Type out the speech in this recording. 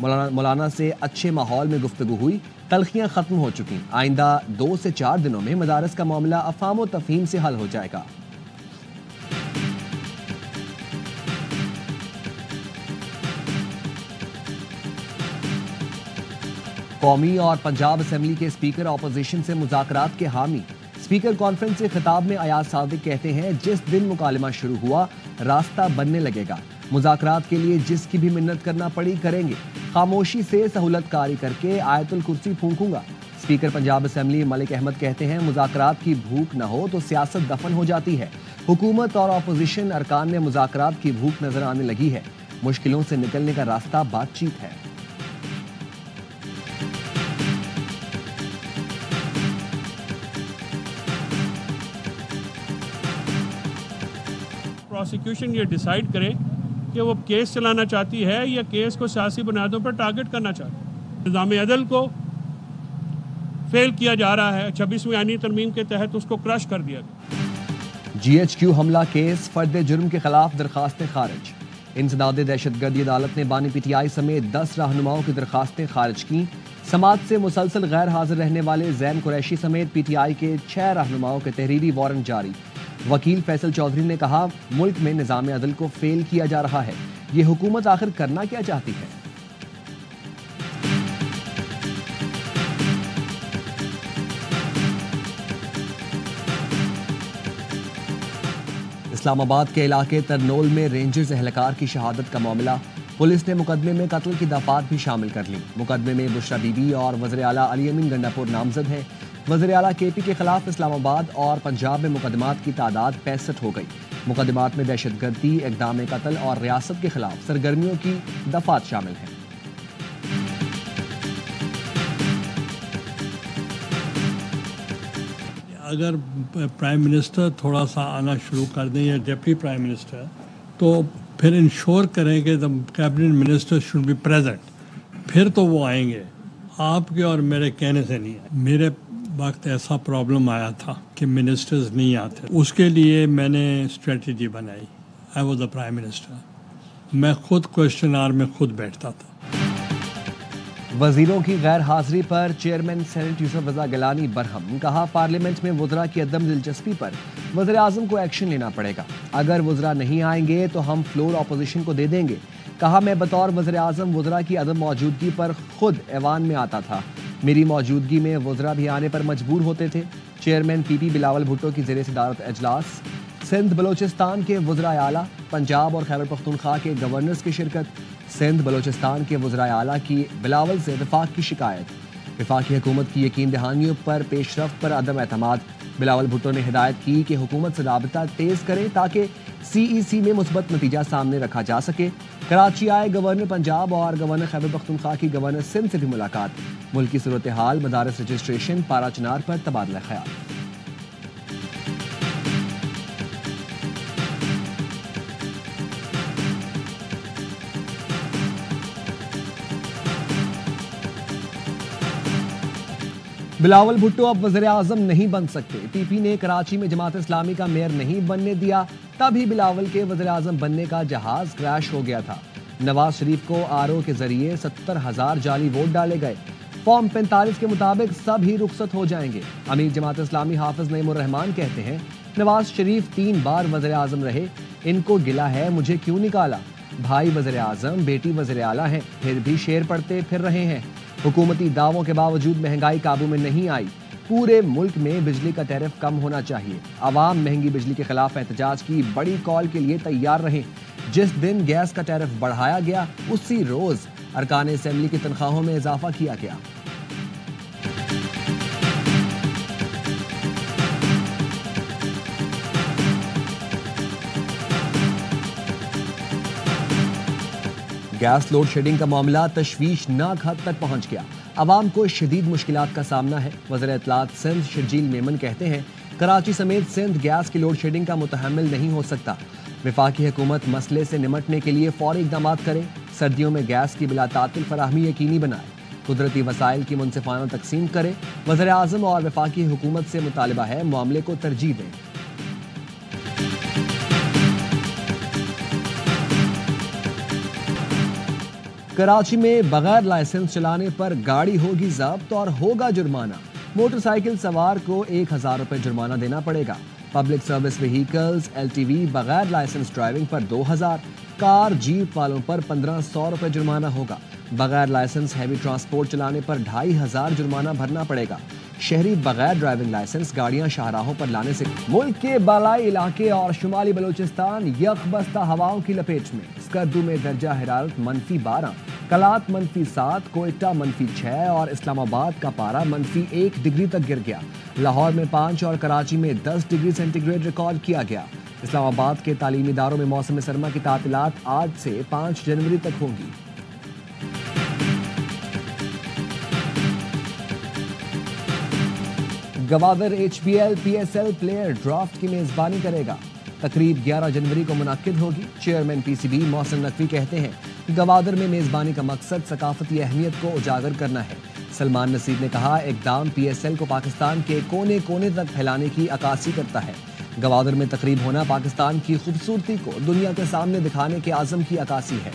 مولانا سے اچھے ماحول میں گفتگو ہوئی، تلخیاں ختم ہو چکی، آئندہ 2 سے 4 دنوں میں مدارس کا معاملہ افہام و تفہیم سے حل ہو جائے گا۔ قومی اور پنجاب اسمبلی کے اسپیکر اپوزیشن سے مذاکرات کے حامی، اسپیکر کانفرنس سے خطاب میں ایاز صادق کہتے ہیں جس دن مکالمہ شروع ہوا راستہ بننے لگے گا، مذاکرات کے لیے جس کی بھی منت کرنا پڑی کریں گے، خاموشی سے سہولت کاری کر کے آیت الکرسی پھونکوں گا۔ اسپیکر پنجاب اسمبلی ملک احمد کہتے ہیں مذاکرات کی بھوک نہ ہو تو سیاست دفن ہو جاتی ہے، حکومت اور اپوزیشن ارکان میں مذاکرات کی بھوک نظر آنے لگی ہے، مشکلوں سے نکلنے کا راستہ بات چیت ہے۔ پروسیکیوشن یہ ڈیسائیڈ کرے کہ وہ کیس چلانا چاہتی ہے یا کیس کو سیاسی بنیادوں پر ٹارگٹ کرنا چاہتی ہے۔ نظام عدل کو فیل کیا جا رہا ہے، 26ویں آئینی ترمیم کے تحت اس کو کرش کر دیا گیا۔ جی ایچ کیو حملہ کیس فرد جرم کے خلاف درخواستیں خارج، انسداد دہشت گردی عدالت نے بانی پی ٹی آئی سمیت 10 رہنماؤں کی درخواستیں خارج کیں۔ سماعت سے مسلسل غیر حاضر رہنے والے زین قریشی سمیت پی ٹی آئی کے 6 رہنماؤں کے تحریری وارنٹ جاری۔ وکیل فیصل چودھری نے کہا ملک میں نظام عدل کو فیل کیا جا رہا ہے، یہ حکومت آخر کرنا کیا چاہتی ہے؟ اسلام آباد کے علاقے ترنول میں رینجرز اہلکار کی شہادت کا معاملہ، پولیس نے مقدمے میں قتل کی دفعات بھی شامل کر لیں۔ مقدمے میں بشرا بی بی اور وزیر اعلیٰ علی امین گنڈا پور نامزد ہیں۔ وزیر اعلیٰ کے پی کے خلاف اسلام آباد اور پنجاب میں مقدمات کی تعداد 65 ہو گئی۔ مقدمات میں دہشت گردی، اقدام قتل اور ریاست کے خلاف سرگرمیوں کی دفعات شامل ہیں۔ اگر پرائم منسٹر تھوڑا سا آنا شروع کر دیں یا ڈپٹی پرائم منسٹر، تو پھر انشور کریں کہ cabinet minister should be present, پھر تو وہ آئیں گے۔ آپ کے اور میرے کہنے سے نہیں آئے۔ میرے وقت ایسا پرابلم آیا تھا کہ منسٹرز نہیں آتے، اس کے لیے میں نے اسٹریٹجی بنائی۔ I was the prime minister, میں خود کوشچن آور میں خود بیٹھتا تھا۔ وزیروں کی غیر حاضری پر چیئرمین سینیٹ یوسف رضا گیلانی برہم، کہا پارلیمنٹ میں وزراء کی عدم دلچسپی پر وزیر اعظم کو ایکشن لینا پڑے گا، اگر وزراء نہیں آئیں گے تو ہم فلور اپوزیشن کو دے دیں گے۔ کہا میں بطور وزیر اعظم وزراء کی عدم موجودگی پر خود ایوان میں آتا تھا، میری موجودگی میں وزراء بھی آنے پر مجبور ہوتے تھے۔ چیئرمین پی پی بلاول بھٹو کی زیر صدارت اجلاس، سندھ بلوچستان کے وزراء اعلیٰ، پنجاب اور خیبر پختونخوا کے گورنرز کی شرکت۔ سندھ بلوچستان کے وزراء اعلیٰ کی بلاول سے وفاق کی شکایت، وفاقی حکومت کی یقین دہانیوں پر پیش رفت پر عدم اعتماد۔ بلاول بھٹو نے ہدایت کی کہ حکومت سے رابطہ تیز کرے تاکہ سی ای سی میں مثبت نتیجہ سامنے رکھا جا سکے۔ کراچی آئے گورنر پنجاب اور گورنر خیبر پختونخوا کی گورنر سندھ سے بھی ملاقات، ملکی صورتحال، مدارس رجسٹریشن، پارا چنار پر تبادلہ خیال۔ بلاول بھٹو اب وزیر اعظم نہیں بن سکتے، پی پی نے کراچی میں جماعت اسلامی کا میئر نہیں بننے دیا، تبھی بلاول کے وزیر اعظم بننے کا جہاز کریش ہو گیا تھا۔ نواز شریف کو آر او کے ذریعے 70,000 جعلی ووٹ ڈالے گئے، فارم 45 کے مطابق سب ہی رخصت ہو جائیں گے۔ امیر جماعت اسلامی حافظ نعیم الرحمان کہتے ہیں نواز شریف 3 بار وزیر اعظم رہے، ان کو گلہ ہے مجھے کیوں نکالا، بھائی وزیر اعظم، بیٹی وزیر اعلیٰ ہیں، پھر بھی شیر پڑتے پھر رہے ہیں۔ حکومتی دعووں کے باوجود مہنگائی قابو میں نہیں آئی، پورے ملک میں بجلی کا ٹیرف کم ہونا چاہیے، عوام مہنگی بجلی کے خلاف احتجاج کی بڑی کال کے لیے تیار رہیں۔ جس دن گیس کا ٹیرف بڑھایا گیا اسی روز ارکان اسمبلی کی تنخواہوں میں اضافہ کیا گیا۔ گیس لوڈ شیڈنگ کا معاملہ تشویشناک حد تک پہنچ گیا، عوام کو شدید مشکلات کا سامنا ہے۔ وزیر اطلاعات سندھ شرجیل میمن کہتے ہیں کراچی سمیت سندھ گیس کی لوڈ شیڈنگ کا متحمل نہیں ہو سکتا، وفاقی حکومت مسئلے سے نمٹنے کے لیے فوری اقدامات کرے، سردیوں میں گیس کی بلا تعطل فراہمی یقینی بنائے، قدرتی وسائل کی منصفانہ تقسیم کرے۔ وزیر اعظم اور وفاقی حکومت سے مطالبہ ہے معاملے کو ترجیح دیں۔ کراچی میں بغیر لائسنس چلانے پر گاڑی ہوگی ضبط اور ہوگا جرمانہ. موٹر سائیکل سوار کو 1000 روپے جرمانہ دینا پڑے گا. پبلک سروس وہیکلز LTV بغیر لائسنس ڈرائیونگ پر 2000، کار جیپ والوں پر 1500 روپے جرمانہ ہوگا. بغیر لائسنس ہیوی ٹرانسپورٹ چلانے پر 2500 جرمانہ بھرنا پڑے گا. شہری بغیر ڈرائیونگ لائسنس گاڑیاں شاہراہوں پر لانے سے. ملک کے بالائی علاقے اور شمالی بلوچستان یکبستہ ہواؤں کی لپیٹ میں. اسکردو میں درجہ حرارت -12، کلات -7، کوئٹہ -6 اور اسلام آباد کا پارہ -1 ڈگری تک گر گیا. لاہور میں 5 اور کراچی میں 10 ڈگری سینٹی گریڈ ریکارڈ کیا گیا. اسلام آباد کے تعلیمی اداروں میں موسم سرما کی تعطیلات آج سے 5 جنوری تک ہوں گی. Gwadar HBL PSL player draft کی میزبانی کرے گا. تقریب 11 جنوری کو منعقد ہوگی. چیئرمین PCB محسن نقوی کہتے ہیں گوادر میں میزبانی کا مقصد ثقافتی اہمیت کو اجاگر کرنا ہے. سلمان نصیر نے کہا اقدام PSL کو پاکستان کے کونے کونے تک پھیلانے کی عکاسی کرتا ہے. گوادر میں تقریب ہونا پاکستان کی خوبصورتی کو دنیا کے سامنے دکھانے کے عزم کی عکاسی ہے.